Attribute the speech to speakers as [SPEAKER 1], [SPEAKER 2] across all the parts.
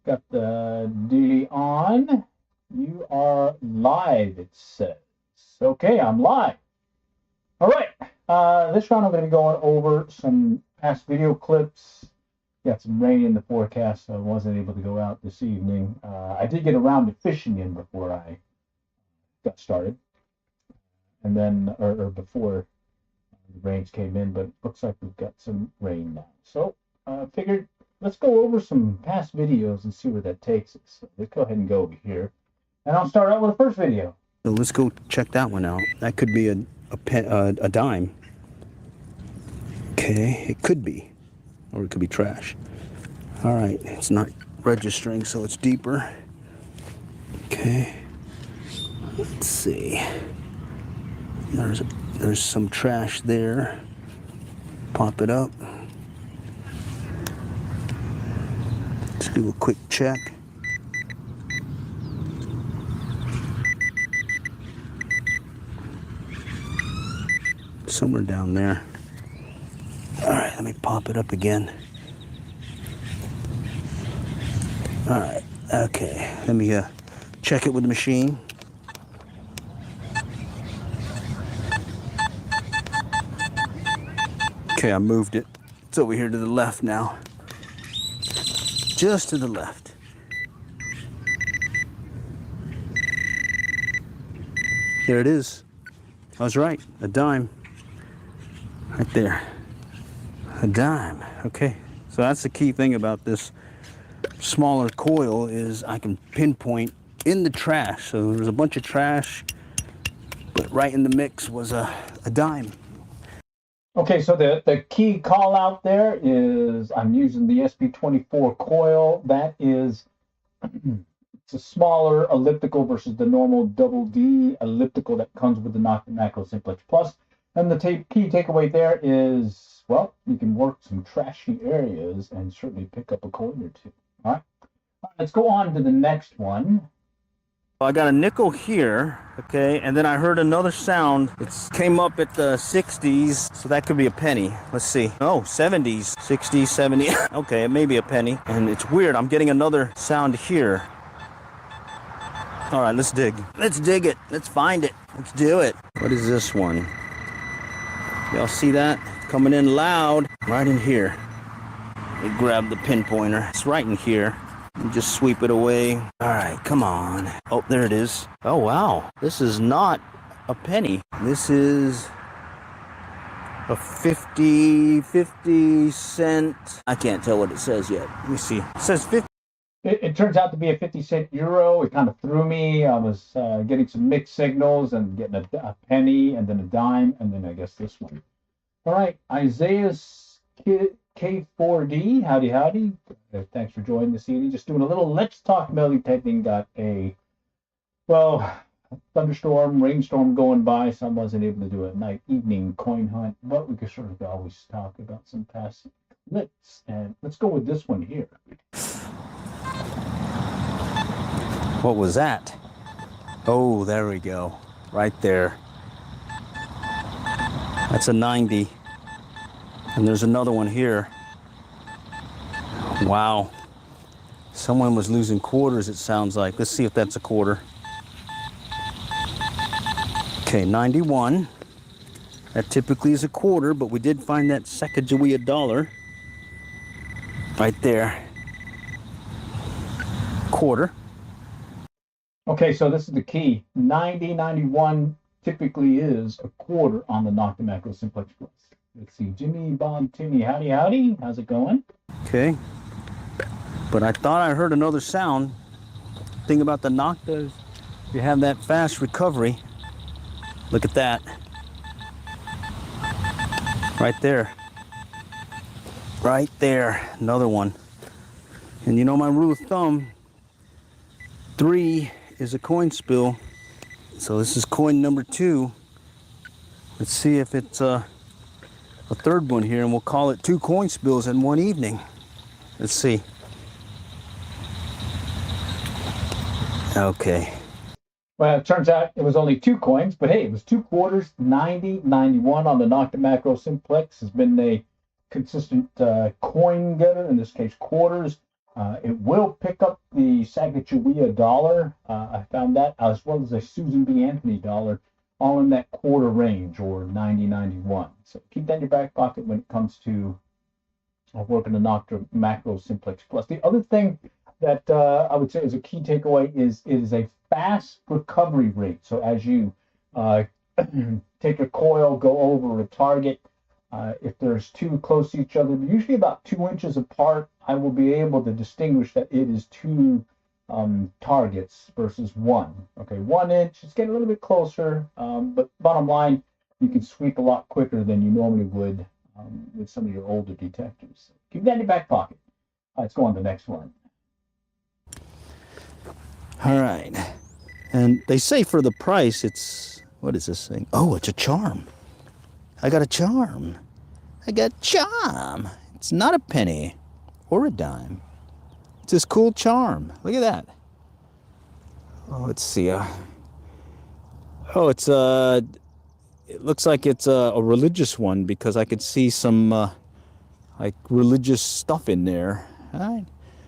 [SPEAKER 1] Got the dealie on. You are live, it says. Okay, I'm live. All right. This round I'm going to be going over some past video clips. Got some rain in the forecast, so I wasn't able to go out this evening. I did get around to fishing in before I got started, and then or before the rains came in, but it looks like we've got some rain now. So I figured let's go over some past videos and see where that takes us. So let's go ahead and go over here. And I'll start out with the first video.
[SPEAKER 2] So let's go check that one out. That could be a dime. Okay, it could be. Or it could be trash. All right, it's not registering, so it's deeper. Okay. Let's see. There's some trash there. Pop it up. Let's do a quick check. Somewhere down there. All right, let me pop it up again. All right, okay. Let me check it with the machine. Okay, I moved it. It's over here to the left now. Just to the left. There it is. I was right, a dime. Right there. A dime. Okay, so that's the key thing about this smaller coil is I can pinpoint in the trash. So there's a bunch of trash, but right in the mix was a dime.
[SPEAKER 1] Okay, so the key call out there is I'm using the SP24 coil. That is, it's a smaller elliptical versus the normal double D elliptical that comes with the Nocta Macro Simplex Plus. And the key takeaway there is, well, you can work some trashy areas and certainly pick up a coin or two. All right, let's go on to the next one.
[SPEAKER 2] I got a nickel here, okay, and then I heard another sound. It came up at the 60s, so that could be a penny. Let's see. Oh, 70s, 60s, 70. Okay, it may be a penny. And it's weird, I'm getting another sound here. All right, let's dig. Let's dig it. Let's find it. Let's do it. What is this one? Y'all see that? Coming in loud. Right in here. Let me grab the pinpointer. It's right in here. And just sweep it away. All right, come on. Oh, there it is. Oh, wow. This is not a penny. This is a 50 cent. I can't tell what it says yet. Let me see. It says 50.
[SPEAKER 1] It turns out to be a 50-cent euro. It kind of threw me. I was getting some mixed signals and getting a penny and then a dime and then I guess this one. All right, Isaiah's K4D, howdy, howdy. Thanks for joining this evening. Just doing a little Let's Talk Melody typing. Got a, well, thunderstorm, rainstorm going by, so I wasn't able to do a night evening coin hunt, but we could sort of always talk about some past clips. And let's go with this one here.
[SPEAKER 2] What was that? Oh, there we go. Right there. That's a 90. And there's another one here. Wow. Someone was losing quarters, it sounds like. Let's see if that's a quarter. Okay, 91. That typically is a quarter, but we did find that Sacagawea dollar. Right there. Quarter.
[SPEAKER 1] Okay, so this is the key. 90, 91 typically is a quarter on the Nocta Macro Simplex Plus. Let's see, Jimmy, Bob, Timmy, howdy, howdy. How's it going?
[SPEAKER 2] Okay. But I thought I heard another sound. Thing about the Nocta is you have that fast recovery. Look at that. Right there. Right there. Another one. And you know my rule of thumb, 3 is a coin spill. So this is coin number 2. Let's see if it's a third one here, and we'll call it 2 coin spills in one evening. Let's see. Okay.
[SPEAKER 1] Well, it turns out it was only 2 coins, but hey, it was 2 quarters, 90, 91 on the Nocta Macro Simplex has been a consistent coin getter, in this case quarters. It will pick up the Sacagawea dollar. I found that, as well as a Susan B. Anthony dollar, all in that quarter range, or 90.91. So keep that in your back pocket when it comes to working the Noctra Macro Simplex Plus. The other thing that I would say is a key takeaway is it is a fast recovery rate. So as you take a coil, go over a target, if there's two close to each other, usually about 2 inches apart, I will be able to distinguish that it is two targets versus one. Okay, 1 inch, it's getting a little bit closer, but bottom line, you can sweep a lot quicker than you normally would with some of your older detectors. Keep that in your back pocket. Let's go on to the next one.
[SPEAKER 2] All right. And they say for the price, it's, what is this thing? Oh, it's a charm. I got a charm. I got charm. It's not a penny or a dime. It's this cool charm. Look at that. Oh, let's see. Oh, it's it looks like it's a religious one because I could see some like religious stuff in there. All right.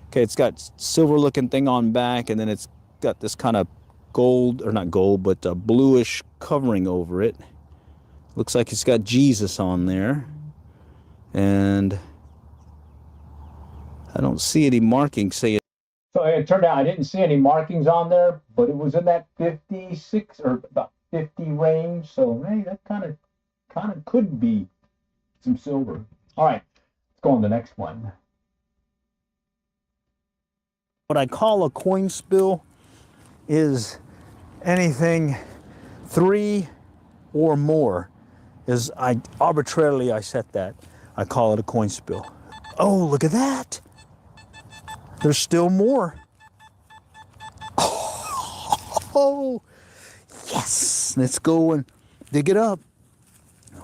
[SPEAKER 2] Okay, it's got silver looking thing on back, and then it's got this kind of gold, or not gold, but bluish covering over it. Looks like it's got Jesus on there. And I don't see any markings say it.
[SPEAKER 1] So it turned out I didn't see any markings on there, but it was in that 56 or about 50 range. So hey, that kind of could be some silver. All right, let's go on to the next one.
[SPEAKER 2] What I call a coin spill is anything 3 or more. Is I arbitrarily I set that. I call it a coin spill. Oh, look at that. There's still more. Oh, yes. Let's go and dig it up.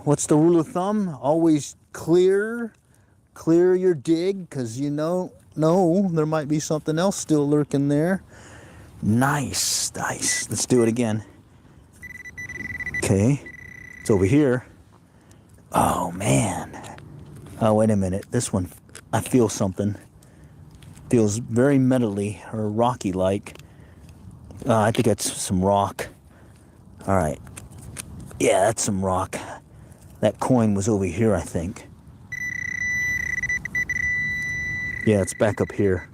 [SPEAKER 2] What's the rule of thumb? Always clear your dig, because you know there might be something else still lurking there. Nice. Let's do it again. Okay, it's over here. Oh man. Oh, wait a minute. This one, I feel something. Feels very metally or rocky like. I think that's some rock. All right. Yeah, that's some rock. That coin was over here, I think. Yeah, it's back up here.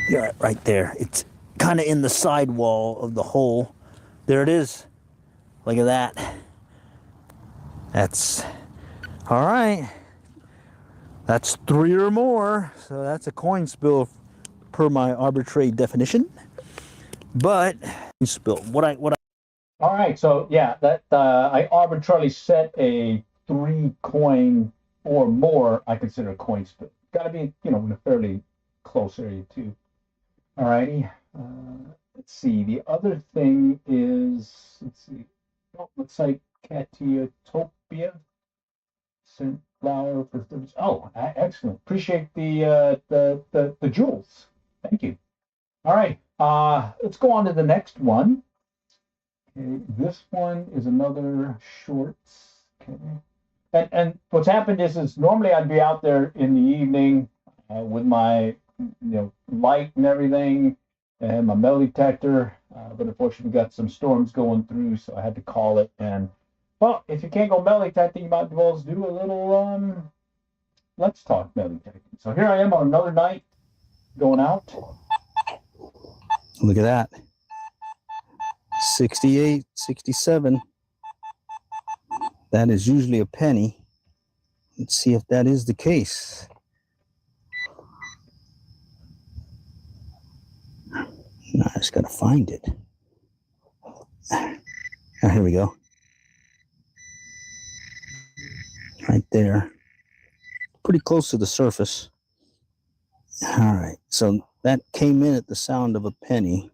[SPEAKER 2] Yeah, right there. It's kind of in the side wall of the hole. There it is. Look at that. That's all right. That's 3 or more. So that's a coin spill per my arbitrary definition. But spill.
[SPEAKER 1] All right, so yeah, that I arbitrarily set a 3 coin or more. I consider a coin spill. Got to be, in a fairly close area too. All righty. Let's see. The other thing is, let's see. Oh, looks like Catiotopia. Sunflower for 30. Oh, excellent. Appreciate the jewels. Thank you. All right. Let's go on to the next one. Okay, this one is another shorts. Okay. And what's happened is normally I'd be out there in the evening with my light and everything and my metal detector, but unfortunately we got some storms going through, so I had to call it. And well, if you can't go metal detecting, you might as well do a little let's talk metal detecting. So here I am on another night going out.
[SPEAKER 2] Look at that. 68, 67. That is usually a penny. Let's see if that is the case. No, I just gotta find it. Oh, here we go. Right there. Pretty close to the surface. All right, so that came in at the sound of a penny.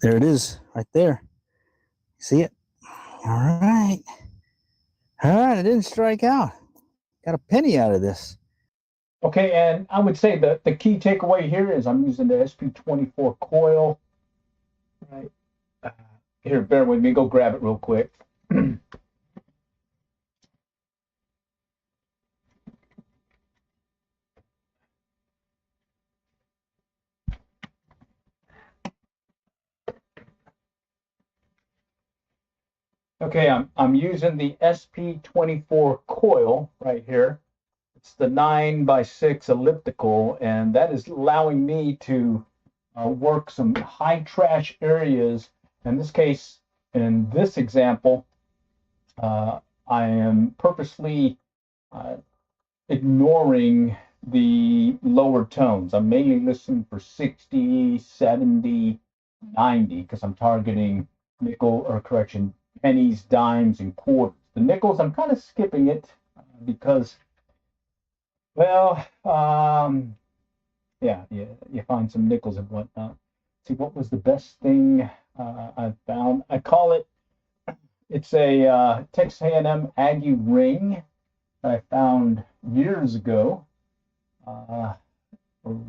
[SPEAKER 2] There it is, right there. See it? All right. I didn't strike out. Got a penny out of this.
[SPEAKER 1] Okay, and I would say that the key takeaway here is I'm using the SP24 coil. Right. Here, bear with me. Go grab it real quick. Okay, I'm using the SP24 coil right here. It's the 9x6 elliptical, and that is allowing me to work some high trash areas. In this case, in this example, I am purposely uh, ignoring the lower tones. I'm mainly listening for 60, 70, 90 because I'm targeting nickel, or correction, pennies, dimes, and quarters. The nickels, I'm kind of skipping it because, well, yeah, you find some nickels and whatnot. See, what was the best thing I found? I call it, it's a Texas A&M Aggie ring that I found years ago, uh,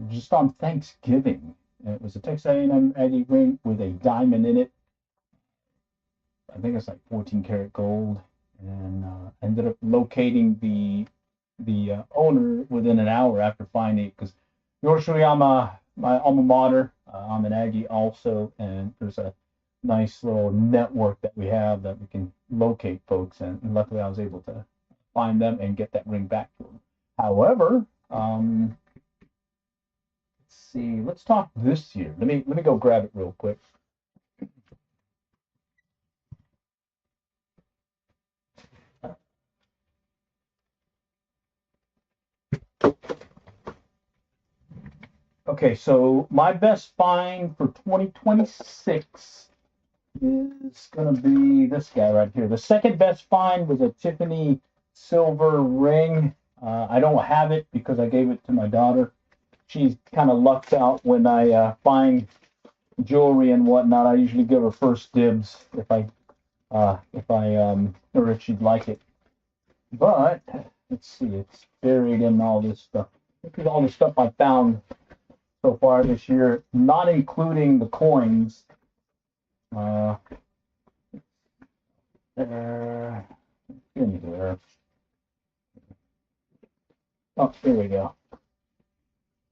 [SPEAKER 1] just on Thanksgiving. It was a Texas A&M Aggie ring with a diamond in it. I think it's like 14 karat gold, and ended up locating the owner within an hour after finding it. Because usually my alma mater. I'm an Aggie also, and there's a nice little network that we have that we can locate folks, and luckily I was able to find them and get that ring back to them. However, let's see. Let's talk this year. Let me go grab it real quick. Okay, so my best find for 2026 is going to be this guy right here. The second best find was a Tiffany silver ring. I don't have it because I gave it to my daughter. She kind of lucks out when I find jewelry and whatnot. I usually give her first dibs or if she'd like it. But let's see, it's buried in all this stuff. Look at all the stuff I found so far this year, not including the coins. Uh, there, in here. Oh, here we go.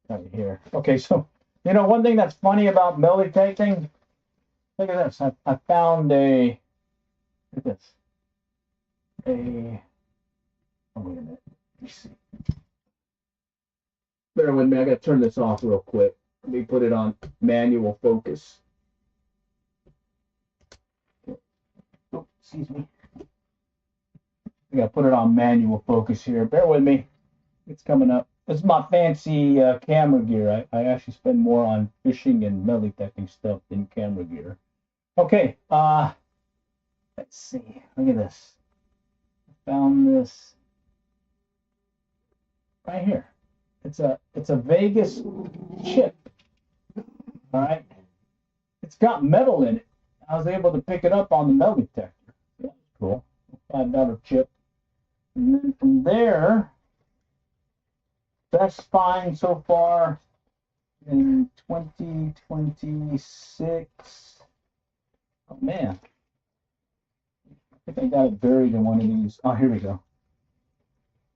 [SPEAKER 1] Right here. Okay, so one thing that's funny about metal detecting. Look at this. I found a. Look at this. Oh, wait a minute. Let me see. Bear with me. I got to turn this off real quick. Let me put it on manual focus. Oh, excuse me. I got to put it on manual focus here. Bear with me. It's coming up. This is my fancy camera gear. I actually spend more on fishing and metal detecting stuff than camera gear. Okay. Let's see. Look at this. I found this right here. It's a Vegas chip. All right. It's got metal in it. I was able to pick it up on the metal detector. Yeah, cool. $5 chip. And then from there, best find so far in 2026. Oh man. I think I got it buried in one of these. Oh, here we go.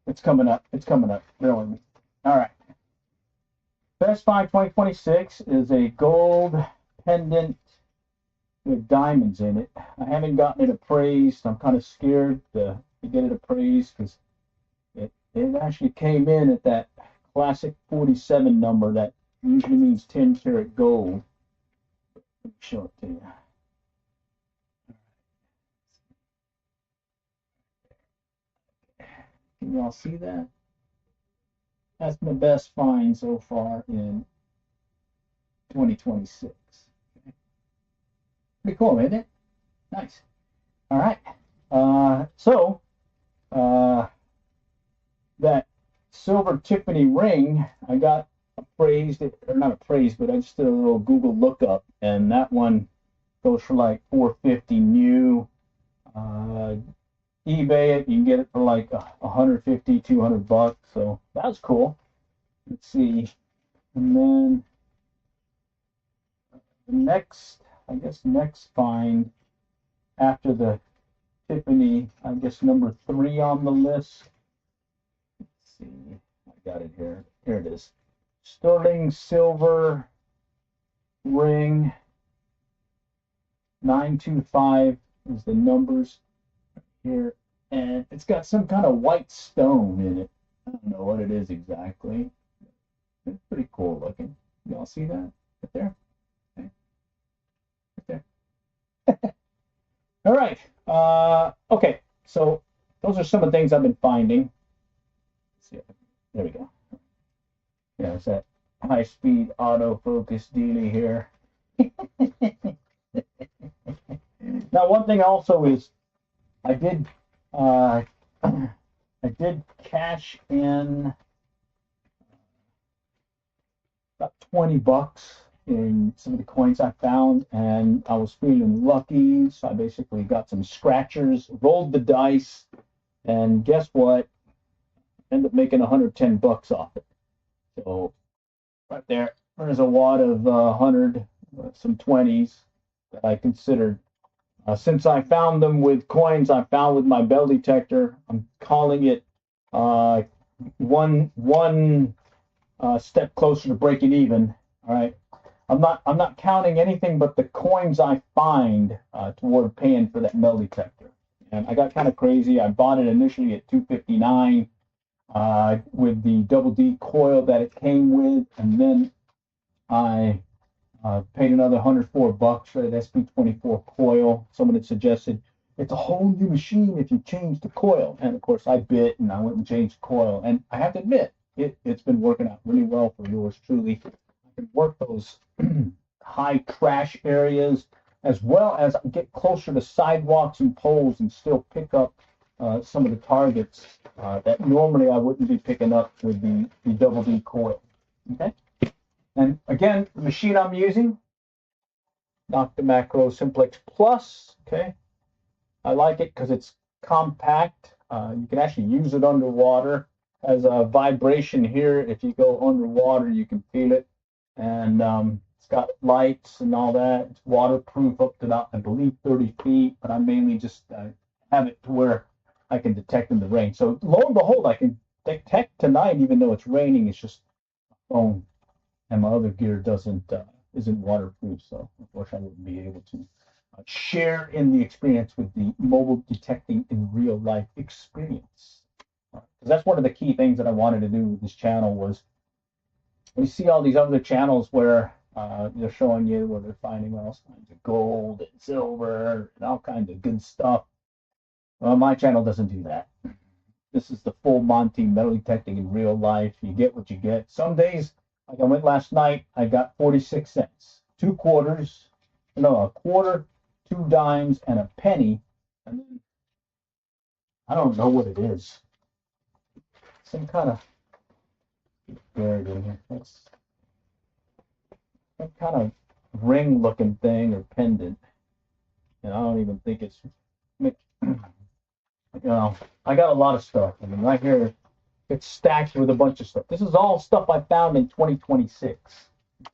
[SPEAKER 1] It's coming up. It's coming up. Bear with me. All right. Best find 2026 is a gold pendant with diamonds in it. I haven't gotten it appraised. I'm kind of scared to get it appraised because it actually came in at that classic 47 number that usually means 10 karat gold. Let me show it to you. Can y'all see that? That's my best find so far in 2026. Pretty cool, isn't it? Nice. All right. So that silver Tiffany ring, I got appraised, or not appraised, but I just did a little Google lookup, and that one goes for like $450 new. eBay it, you can get it for like 150, $200. So that's cool. Let's see. And then the next, I guess, next find after the Tiffany, I guess number 3 on the list. Let's see. I got it here. Here it is. Sterling silver ring. 925 is the numbers. here, and it's got some kind of white stone in it. I don't know what it is exactly. It's pretty cool looking. Y'all see that right there? Okay. Right there. All right. Okay. So those are some of the things I've been finding. Let's see. There we go. Yeah, it's that high-speed autofocus dealie here. Now, one thing also is I did uh, I did cash in about 20 bucks in some of the coins I found, and I was feeling lucky, so I basically got some scratchers, rolled the dice, and guess what? Ended up making 110 bucks off it. So right there's a wad of 100, some 20s that I considered. Since I found them with coins I found with my bell detector, I'm calling it one step closer to breaking even. All right, I'm not counting anything but the coins I find toward paying for that bell detector. And I got kind of crazy. I bought it initially at $259 with the double D coil that it came with, and then I paid another 104 bucks for that SP24 coil. Someone had suggested it's a whole new machine if you change the coil, and of course I bit and I went and changed the coil, and I have to admit it's been working out really well for yours truly. I can work those high crash areas as well as get closer to sidewalks and poles and still pick up some of the targets that normally I wouldn't be picking up with the double D coil. Okay. And again, the machine I'm using, Dr. Macro Simplex Plus. Okay, I like it because it's compact. You can actually use it underwater. Has a vibration here. If you go underwater, you can feel it. And it's got lights and all that. It's waterproof up to about, I believe, 30 feet. But I mainly just have it to where I can detect in the rain. So lo and behold, I can detect tonight, even though it's raining. It's just phone. And my other gear isn't waterproof, so unfortunately I wouldn't be able to share in the experience with the mobile detecting in real life experience. Because that's one of the key things that I wanted to do with this channel was we see all these other channels where they're showing you where they're finding all kinds of gold and silver and all kinds of good stuff. Well, my channel doesn't do that. This is the full Monty metal detecting in real life. You get what you get. Some days, like I went last night, I got 46 cents, 2 quarters, no, a quarter, 2 dimes, and a penny. And then I don't know what it is. Some kind of, there it is. That's some kind of ring-looking thing or pendant. And I don't even think it's, I got a lot of stuff. I mean, right here, it's stacked with a bunch of stuff. This is all stuff I found in 2026.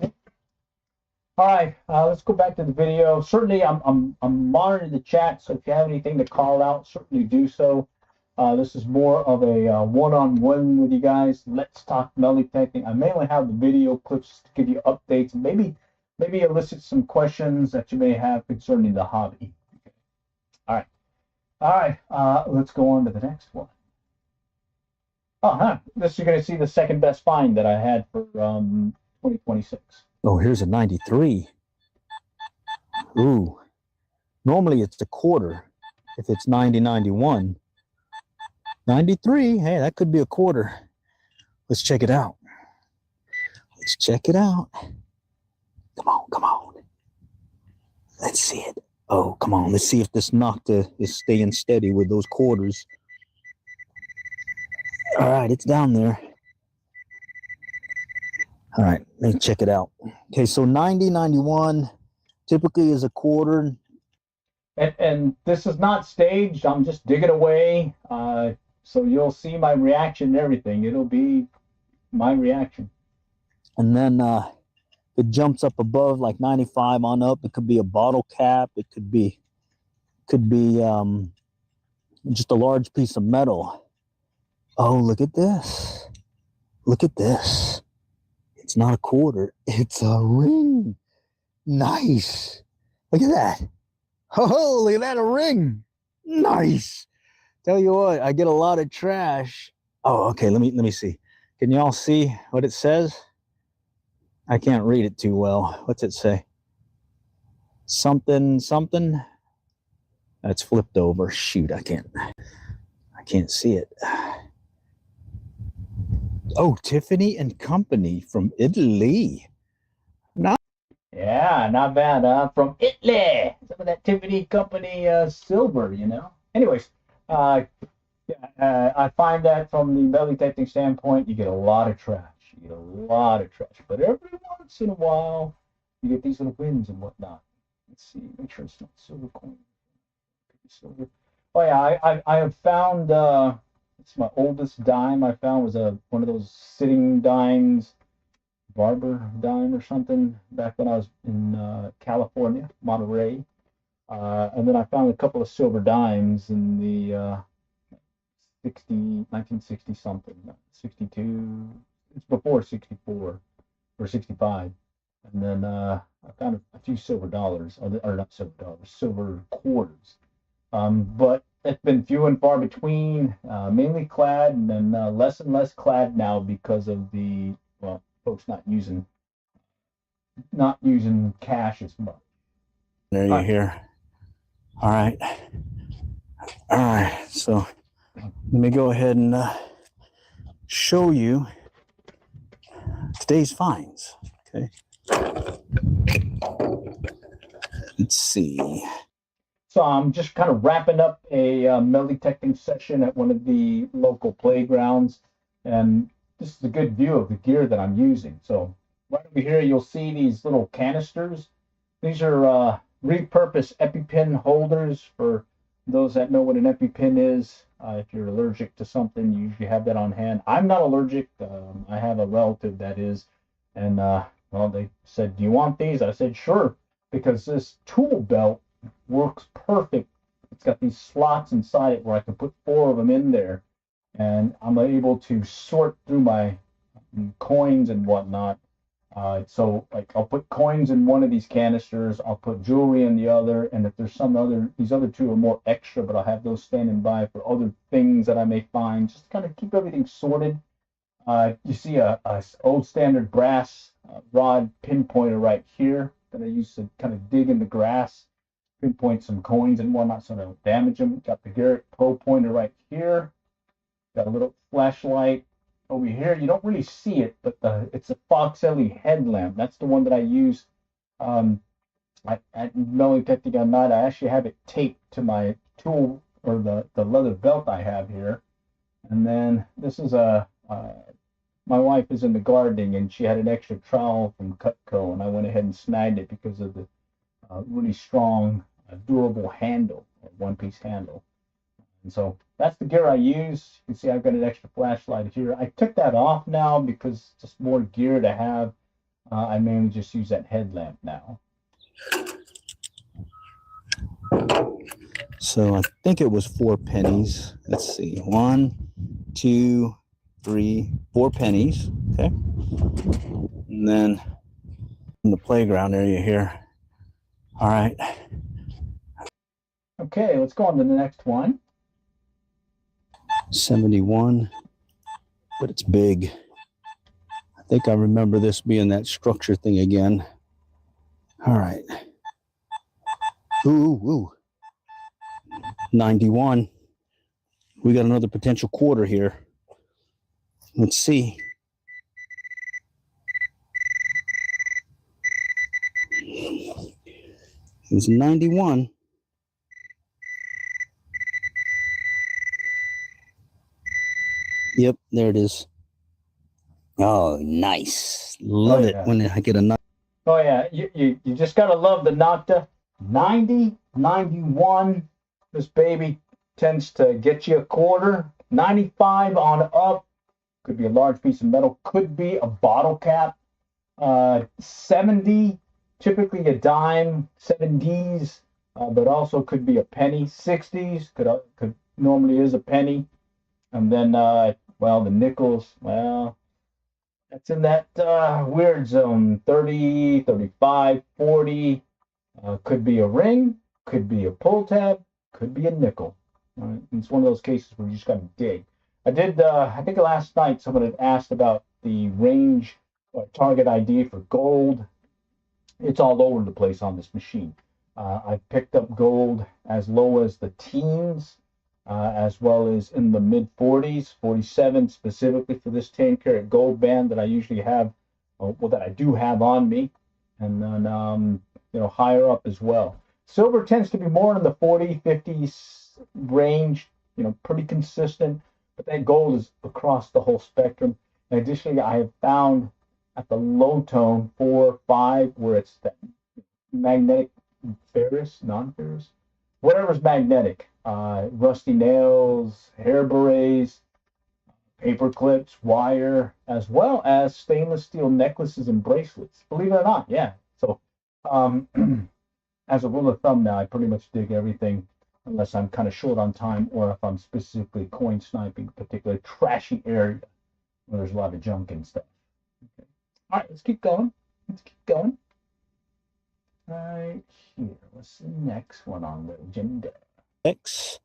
[SPEAKER 1] Okay. All right, let's go back to the video. Certainly, I'm monitoring the chat, so if you have anything to call out, certainly do so. This is more of a one-on-one with you guys. Let's talk metal detecting. I mainly have the video clips to give you updates and maybe elicit some questions that you may have concerning the hobby. Okay. All right. Let's go on to the next one. This you're going to see the second best find that I had for 2026.
[SPEAKER 2] Oh, here's a 93. Ooh. Normally it's a quarter if it's 90, 91. 93, hey, that could be a quarter. Let's check it out. Let's check it out. Come on, come on. Let's see it. Oh, come on. Let's see if this nocta is staying steady with those quarters. All right, it's down there. All right, let me check it out. Okay, so 90, 91 typically is a quarter.
[SPEAKER 1] And this is not staged. I'm just digging away. So you'll see my reaction and everything. It'll be my reaction.
[SPEAKER 2] And then it jumps up above like 95 on up. It could be a bottle cap. It could be just a large piece of metal. Oh, look at this. Look at this. It's not a quarter. It's a ring. Nice. Look at that. Oh, look at that, a ring. Nice. Tell you what, I get a lot of trash. Oh, okay. Let me see. Can y'all see what it says? I can't read it too well. What's it say? Something, something. That's flipped over. Shoot, I can't see it. Oh, Tiffany and Company from Italy.
[SPEAKER 1] Yeah, not bad, huh? From Italy. Some of that Tiffany Company silver, you know. Anyways, I find that from the metal detecting standpoint, you get a lot of trash. You get a lot of trash. But every once in a while, you get these little wins and whatnot. Let's see, make sure it's not silver coin. Silver. Oh yeah, I have found it's my oldest dime I found was one of those sitting dimes, barber dime or something back when I was in California, Monterey. And then I found a couple of silver dimes in the 1960 something, 62. It's before 64 or 65. And then I found a few silver dollars, or not silver dollars, silver quarters. But it's been few and far between, mainly clad, and then less and less clad now because of the, well, folks not using cash as much.
[SPEAKER 2] There you hear. All right. All right. So let me go ahead and show you today's finds. Okay. Let's see.
[SPEAKER 1] So I'm just kind of wrapping up a metal detecting session at one of the local playgrounds, and this is a good view of the gear that I'm using. So right over here, you'll see these little canisters. These are repurposed EpiPen holders for those that know what an EpiPen is. If you're allergic to something, you usually have that on hand. I'm not allergic. I have a relative that is, and well, they said, "Do you want these?" I said, "Sure," because this tool belt works perfect. It's got these slots inside it where I can put four of them in there, and I'm able to sort through my coins and whatnot. So like I'll put coins in one of these canisters, I'll put jewelry in the other, and if there's these other two are more extra, but I'll have those standing by for other things that I may find. Just kind of keep everything sorted. You see a old standard brass rod pinpointer right here that I use to kind of dig in the grass, pinpoint some coins and whatnot so I don't damage them. Got the Garrett Pro pointer right here. Got a little flashlight over here. You don't really see it, but it's a Fox LED headlamp. That's the one that I use at metal detecting on night. I actually have it taped to my tool or the leather belt I have here. And then this is my wife is into gardening, and she had an extra trowel from Cutco, and I went ahead and snagged it because of the really strong, durable handle, one-piece handle. And so that's the gear I use. You can see I've got an extra flashlight here. I took that off now because it's just more gear to have. I mainly just use that headlamp now.
[SPEAKER 2] So I think it was 4 pennies. Let's see. 1, 2, 3, 4 pennies. Okay. And then in the playground area here. All right.
[SPEAKER 1] Okay, let's go on to the next one.
[SPEAKER 2] 71, but it's big. I think I remember this being that structure thing again. All right. Ooh. 91. We got another potential quarter here. Let's see. It was 91. Yep, there it is. Oh, nice. Love it when I get a nice.
[SPEAKER 1] Oh, yeah. You just got to love the Nocta. 90, 91. This baby tends to get you a quarter. 95 on up. Could be a large piece of metal. Could be a bottle cap. 70, typically a dime. 70s, but also could be a penny. 60s could normally is a penny. And then, well, the nickels, well, that's in that weird zone. 30, 35, 40. Could be a ring, could be a pull tab, could be a nickel. Right? It's one of those cases where you just got to dig. I did. I think last night someone had asked about the range or target ID for gold. It's all over the place on this machine. I picked up gold as low as the teens, as well as in the mid 40s, 47 specifically for this 10-karat gold band that I usually have, well, that I do have on me, and then higher up as well. Silver tends to be more in the 40, 50s range, pretty consistent, but that gold is across the whole spectrum. And additionally, I have found at the low tone 4, 5, where it's that magnetic ferrous, non-ferrous, whatever's magnetic, rusty nails, hair berets, paper clips, wire, as well as stainless steel necklaces and bracelets. Believe it or not, yeah. So, um, as a rule of thumb now, I pretty much dig everything unless I'm kind of short on time or if I'm specifically coin sniping a particular trashy area where there's a lot of junk and stuff. Okay. All right, let's keep going. Let's keep going. Right here. What's the next one on the agenda?
[SPEAKER 2] X.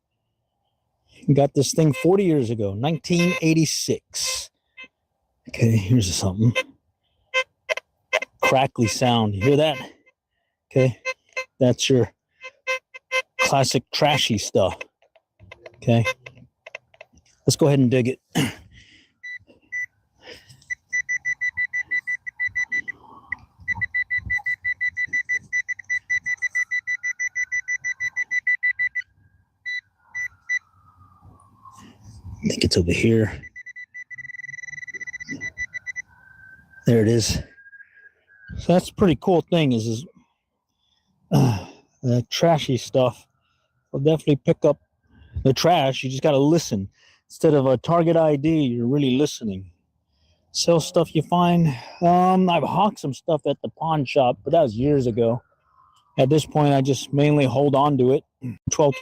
[SPEAKER 2] Got this thing 40 years ago, 1986. Okay, here's something. Crackly sound. You hear that? Okay, that's your classic trashy stuff. Okay, let's go ahead and dig it. I think it's over here. There it is. So that's a pretty cool thing is the trashy stuff will definitely pick up the trash. You just got to listen. Instead of a target ID, you're really listening. Sell stuff you find. I've hawked some stuff at the pawn shop, but that was years ago. At this point, I just mainly hold on to it. 12.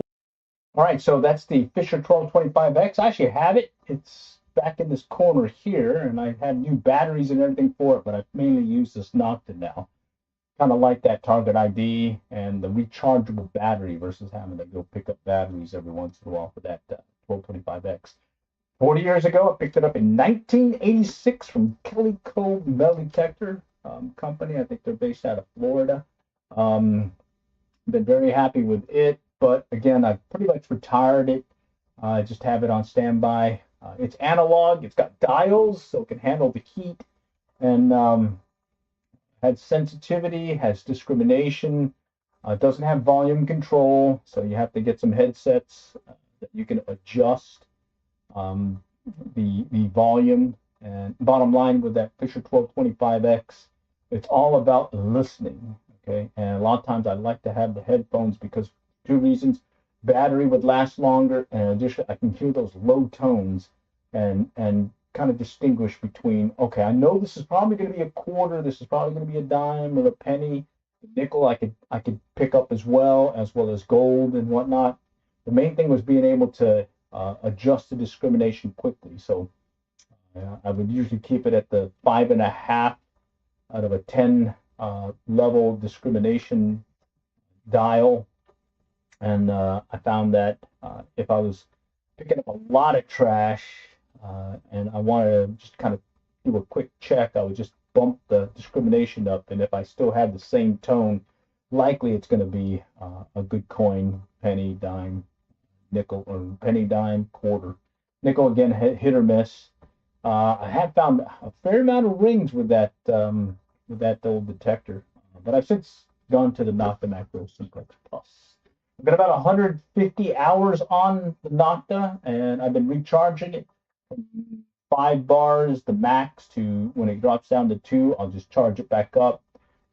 [SPEAKER 1] All right, so that's the Fisher 1225X. I actually have it. It's back in this corner here, and I had new batteries and everything for it, but I mainly use this Nocta now. Kind of like that target ID and the rechargeable battery versus having to go pick up batteries every once in a while for that 1225X. 40 years ago, I picked it up in 1986 from Kelly Cove Metal Detector company. I think they're based out of Florida. Been very happy with it, but again, I've pretty much retired it. I just have it on standby. It's analog. It's got dials, so it can handle the heat, and has sensitivity, has discrimination. Doesn't have volume control, so you have to get some headsets that you can adjust the volume. And bottom line with that Fisher 1225X, it's all about listening. Okay, and a lot of times I like to have the headphones because 2 reasons: battery would last longer, and in addition, I can hear those low tones and kind of distinguish between, okay, I know this is probably going to be a quarter, this is probably going to be a dime or a penny. The nickel I could pick up as well as gold and whatnot. The main thing was being able to adjust the discrimination quickly. So I would usually keep it at the 5.5 out of a 10 level discrimination dial. And I found that if I was picking up a lot of trash and I wanted to just kind of do a quick check, I would just bump the discrimination up. And if I still had the same tone, likely it's going to be a good coin, penny, dime, nickel, or penny, dime, quarter. Nickel, again, hit or miss. I have found a fair amount of rings with that old detector, but I've since gone to the Nocta Macro Simplex Plus. I've got about 150 hours on the Nocta, and I've been recharging it from 5 bars, the max, to when it drops down to 2, I'll just charge it back up.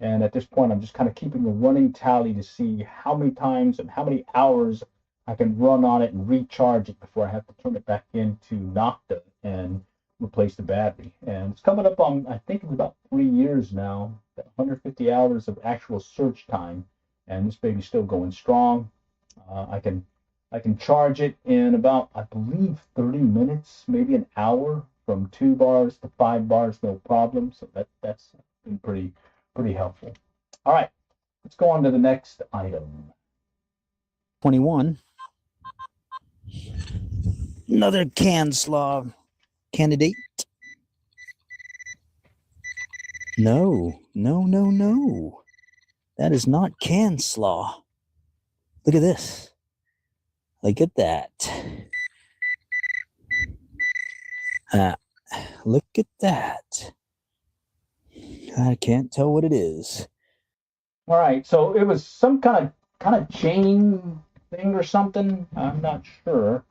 [SPEAKER 1] And at this point, I'm just kind of keeping a running tally to see how many times and how many hours I can run on it and recharge it before I have to turn it back into Nocta and replace the battery. And it's coming up on, I think it's about 3 years now, 150 hours of actual search time, and this baby's still going strong. I can charge it in about, I believe, 30 minutes, maybe an hour, from 2 bars to 5 bars, no problem. So that's been pretty helpful. All right, let's go on to the next item.
[SPEAKER 2] 21. Another can slaw candidate. No, no, no, no. That is not can slaw. Look at this. Look at that. Look at that. I can't tell what it is.
[SPEAKER 1] All right, so it was some kind of chain thing or something. I'm not sure.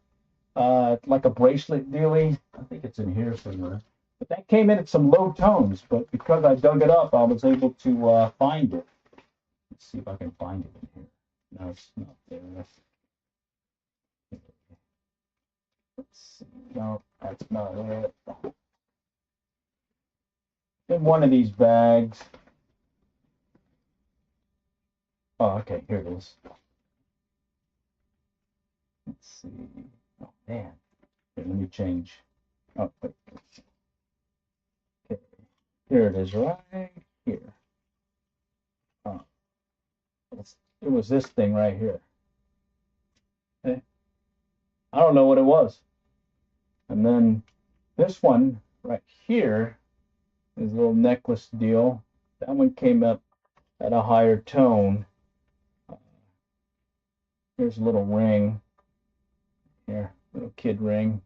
[SPEAKER 1] Like a bracelet dealie. I think it's in here somewhere. But that came in at some low tones. But because I dug it up, I was able to find it. Let's see if I can find it in here. No, it's not there. Let's see. No, that's not it. In one of these bags. Oh, okay, here it is. Let's see. Oh, man. Here, let me change. Oh, wait. Okay. Here it is, right here. Oh, it was this thing right here. Okay. I don't know what it was. And then this one right here is a little necklace deal. That one came up at a higher tone. Here's a little ring. Here, little kid ring.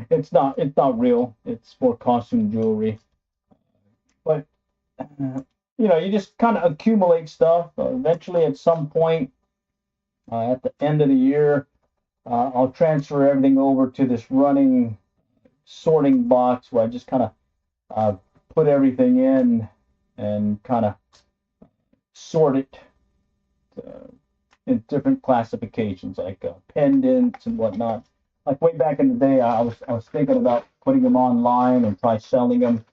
[SPEAKER 1] It's not real. It's for costume jewelry. But you just kind of accumulate stuff. Eventually, at some point, at the end of the year, I'll transfer everything over to this running sorting box where I just kind of put everything in and kind of sort it in different classifications, like pendants and whatnot. Like way back in the day, I was thinking about putting them online and try selling them.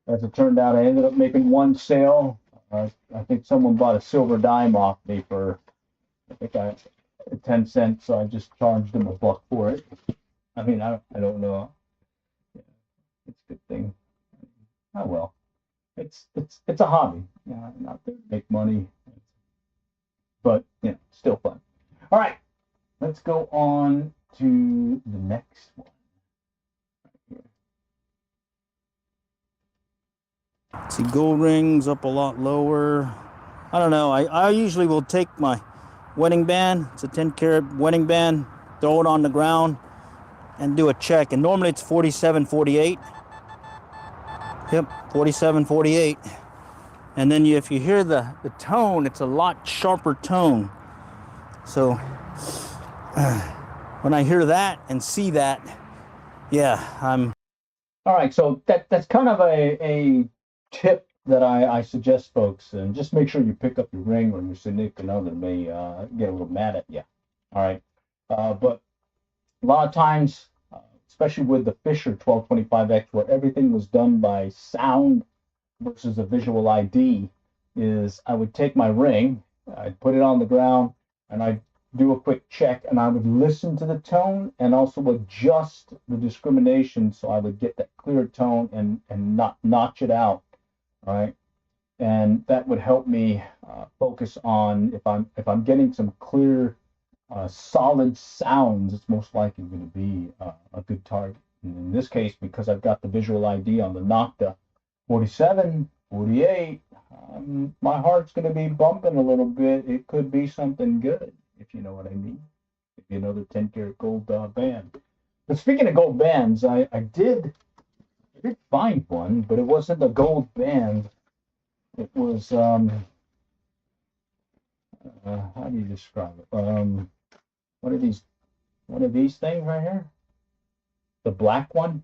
[SPEAKER 1] As it turned out, I ended up making one sale. I think someone bought a silver dime off me for, I think 10 cents, so I just charged them $1 for it. I mean, I don't know. Yeah, it's a good thing. Oh well, it's a hobby. Yeah, not there to make money, but still fun. All right, let's go on to the next one.
[SPEAKER 2] See, gold rings up a lot lower. I don't know. I usually will take my wedding band. It's a 10-carat wedding band. Throw it on the ground and do a check. And normally it's 47.48. Yep, 47.48. And then if you hear the tone, it's a lot sharper tone. So when I hear that and see that, yeah, I'm.
[SPEAKER 1] All right, so that's kind of a tip that I suggest folks, and just make sure you pick up your ring or your significant other may get a little mad at you. All right, but a lot of times, especially with the Fisher 1225X, where everything was done by sound versus a visual ID, is I would take my ring, I'd put it on the ground, and I'd do a quick check, and I would listen to the tone and also adjust the discrimination so I would get that clear tone and not notch it out. All right, and that would help me focus on if I'm getting some clear, solid sounds. It's most likely going to be a good target. And in this case, because I've got the visual ID on the Nocta 47, 48, my heart's going to be bumping a little bit. It could be something good, if you know what I mean. If you know the 10-karat gold band. But speaking of gold bands, I did find one, but it wasn't a gold band. It was how do you describe it? What are these? One of these things right here? The black one.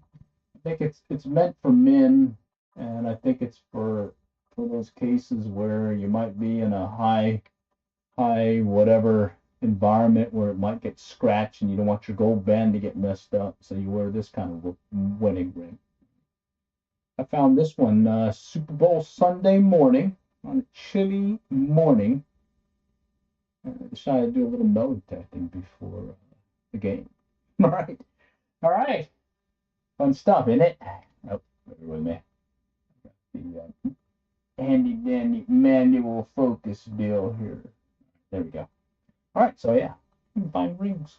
[SPEAKER 1] I think it's meant for men, and I think it's for those cases where you might be in a high whatever environment where it might get scratched and you don't want your gold band to get messed up, so you wear this kind of wedding ring. I found this one Super Bowl Sunday morning on a chilly morning. I decided to do a little metal detecting before the game. All right. Fun stuff, isn't it? Oh, bear with me. The handy dandy manual focus deal here. There we go. All right, so yeah, You can find rings.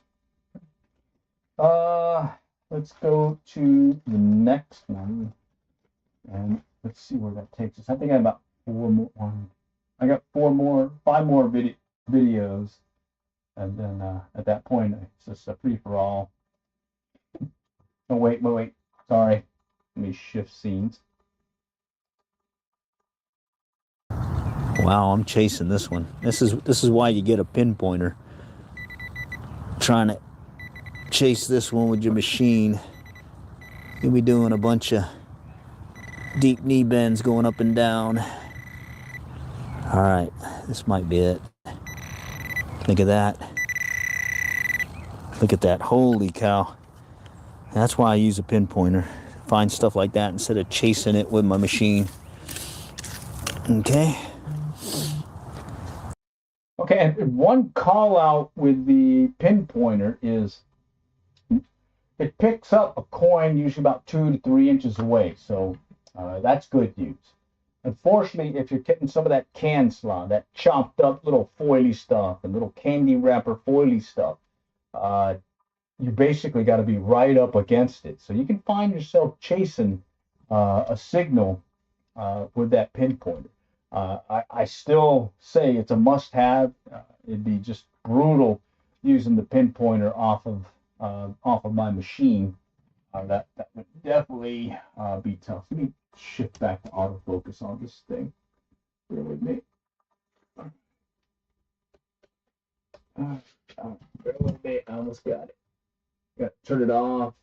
[SPEAKER 1] Let's go to the next one, and let's see where that takes us. I think I have about 4 more. I got 5 more videos, and then at that point, it's just a free for all. Oh wait. Sorry, let me shift scenes.
[SPEAKER 2] Wow, I'm chasing this one. This is why you get a pinpointer. Trying to chase this one with your machine. You'll be doing a bunch of deep knee bends going up and down. All right, this might be it. Look at that. Look at that. Holy cow. That's why I use a pinpointer. Find stuff like that instead of chasing it with my machine. Okay.
[SPEAKER 1] Okay, and one call out with the pinpointer is it picks up a coin usually about 2 to 3 inches away, so that's good news. Unfortunately, if you're getting some of that canned slime, that chopped up little foily stuff and little candy wrapper foily stuff, you basically got to be right up against it. So you can find yourself chasing a signal with that pinpointer. I still say it's a must-have. It'd be just brutal using the pinpointer off of my machine. That would definitely be tough. Let me shift back to autofocus on this thing. Bear with me. Bear with me. I almost got it. Got to turn it off.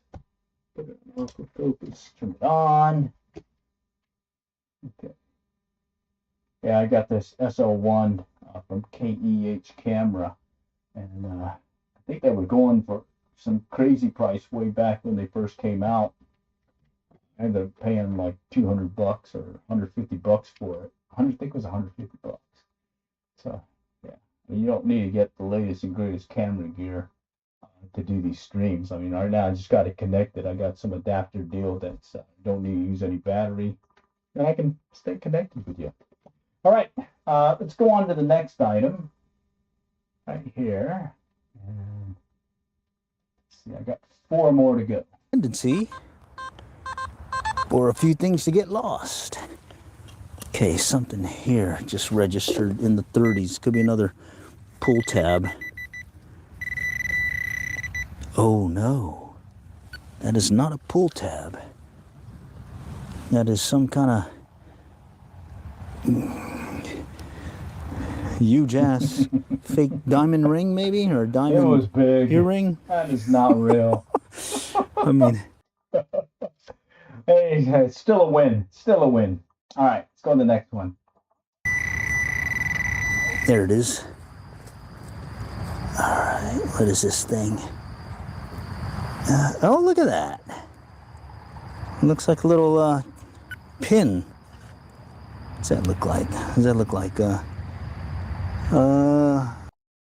[SPEAKER 1] Put it on autofocus. Turn it on. Okay. Yeah, I got this SL1 from KEH Camera, and I think they were going for some crazy price way back when they first came out. I ended up paying like $200 or $150 for it. I think it was $150. So yeah, I mean, you don't need to get the latest and greatest camera gear to do these streams. I mean, right now I just got it connected. I got some adapter deal that's don't need to use any battery, and I can stay connected with you. All right, let's go on to the next item right here. And let's see, I got 4 more to go.
[SPEAKER 2] Tendency for a few things to get lost. Okay, something here just registered in the 30s. Could be another pull tab. Oh no, that is not a pull tab. That is some kind of huge ass fake diamond ring, maybe, or diamond.
[SPEAKER 1] It was big.
[SPEAKER 2] Earring.
[SPEAKER 1] That is not real.
[SPEAKER 2] I mean,
[SPEAKER 1] hey, it's still a win. Still a win. All right, let's go to the next one.
[SPEAKER 2] there it is. All right, what is this thing? Oh, look at that. It looks like a little pin. What's that look like? Does that look like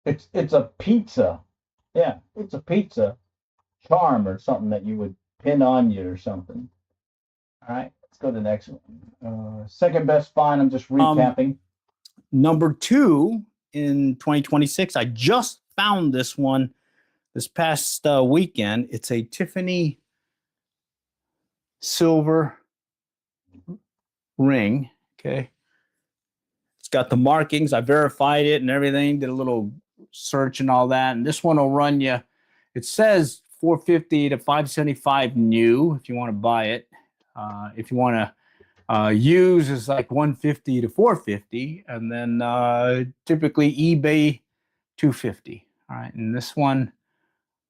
[SPEAKER 1] It's a pizza. Yeah, it's a pizza charm or something that you would pin on you or something. All right, let's go to the next one. Second best find. I'm just recapping.
[SPEAKER 2] number 2 in 2026? I just found this one this past weekend. It's a Tiffany silver ring. Okay. It's got the markings. I verified it and everything, did a little search and all that. And this one will run you, it says 450 to 575 new if you want to buy it. If you want to use, is like 150 to 450, and then typically eBay 250. All right. And this one,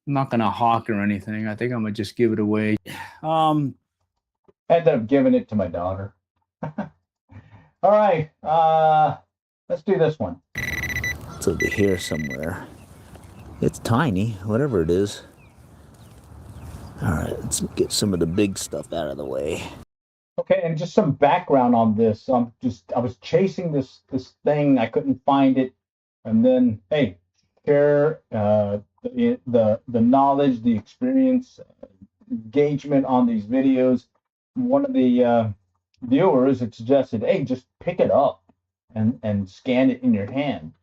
[SPEAKER 2] I'm not going to hawk or anything. I think I'm going to just give it away.
[SPEAKER 1] Ended up giving it to my daughter. All right, let's do this one.
[SPEAKER 2] It's over here somewhere. It's tiny, whatever it is. All right, let's get some of the big stuff out of the way.
[SPEAKER 1] Okay, and just some background on this. I was chasing this thing. I couldn't find it, and then hey, share the knowledge, the experience, engagement on these videos. One of the viewers had suggested, hey, just pick it up and scan it in your hand.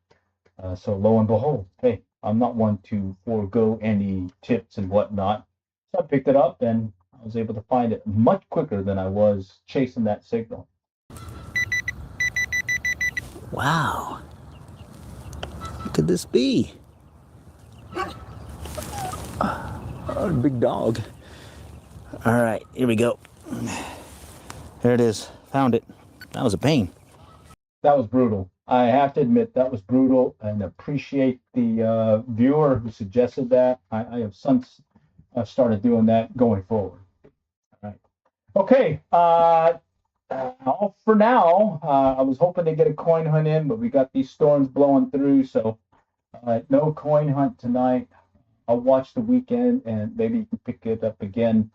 [SPEAKER 1] So lo and behold, hey, I'm not one to forego any tips and whatnot. So I picked it up and I was able to find it much quicker than I was chasing that signal.
[SPEAKER 2] Wow. What could this be? Oh, big dog. All right, here we go. There it is. Found it. That was a pain.
[SPEAKER 1] That was brutal. I have to admit that was brutal, and appreciate the viewer who suggested that. I have since started doing that going forward. All right. Okay. All for now. I was hoping to get a coin hunt in, but we got these storms blowing through, so no coin hunt tonight. I'll watch the weekend and maybe you can pick it up again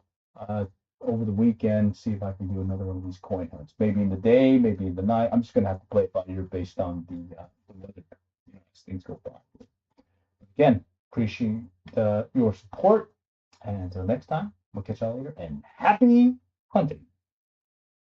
[SPEAKER 1] over the weekend. See if I can do another one of these coin hunts. Maybe in the day, maybe in the night. I'm just gonna have to play it by ear based on the weather, as things go by. Again, appreciate your support, and until next time, we'll catch y'all later. And happy hunting.